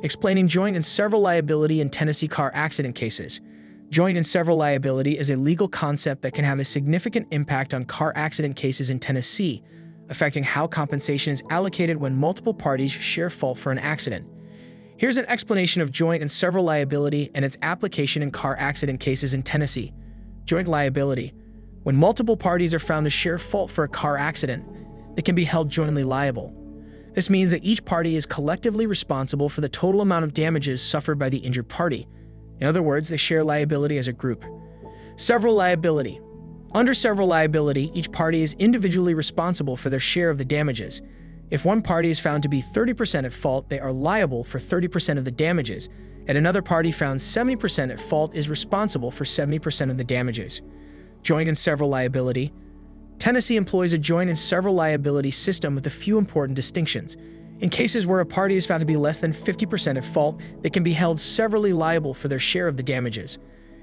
Explaining joint and several liability in Tennessee car accident cases. Joint and several liability is a legal concept that can have a significant impact on car accident cases in Tennessee, affecting how compensation is allocated when multiple parties share fault for an accident. Here's an explanation of joint and several liability and its application in car accident cases in Tennessee. Joint liability. When multiple parties are found to share fault for a car accident, they can be held jointly liable. This means that each party is collectively responsible for the total amount of damages suffered by the injured party. In other words, they share liability as a group. Several liability. Under several liability, each party is individually responsible for their share of the damages. If one party is found to be 30% at fault, they are liable for 30% of the damages, and another party found 70% at fault is responsible for 70% of the damages. Joint and several liability. Tennessee employs a joint and several liability system with a few important distinctions. In cases where a party is found to be less than 50% at fault, they can be held severally liable for their share of the damages.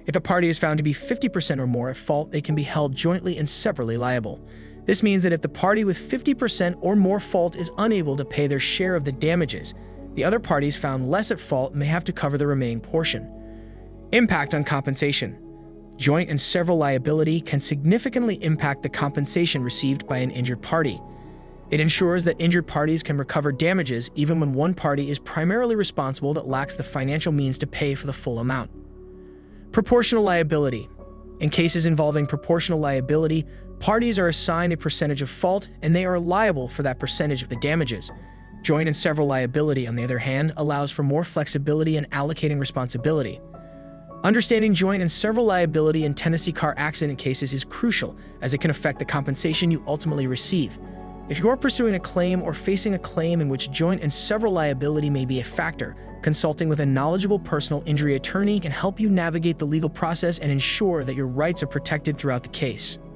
If a party is found to be 50% or more at fault, they can be held jointly and severally liable. This means that if the party with 50% or more fault is unable to pay their share of the damages, the other parties found less at fault may have to cover the remaining portion. Impact on compensation. Joint and several liability can significantly impact the compensation received by an injured party. It ensures that injured parties can recover damages even when one party is primarily responsible that lacks the financial means to pay for the full amount. Proportional liability. In cases involving proportional liability, parties are assigned a percentage of fault and they are liable for that percentage of the damages. Joint and several liability, on the other hand, allows for more flexibility in allocating responsibility. Understanding joint and several liability in Tennessee car accident cases is crucial, as it can affect the compensation you ultimately receive. If you are pursuing a claim or facing a claim in which joint and several liability may be a factor, consulting with a knowledgeable personal injury attorney can help you navigate the legal process and ensure that your rights are protected throughout the case.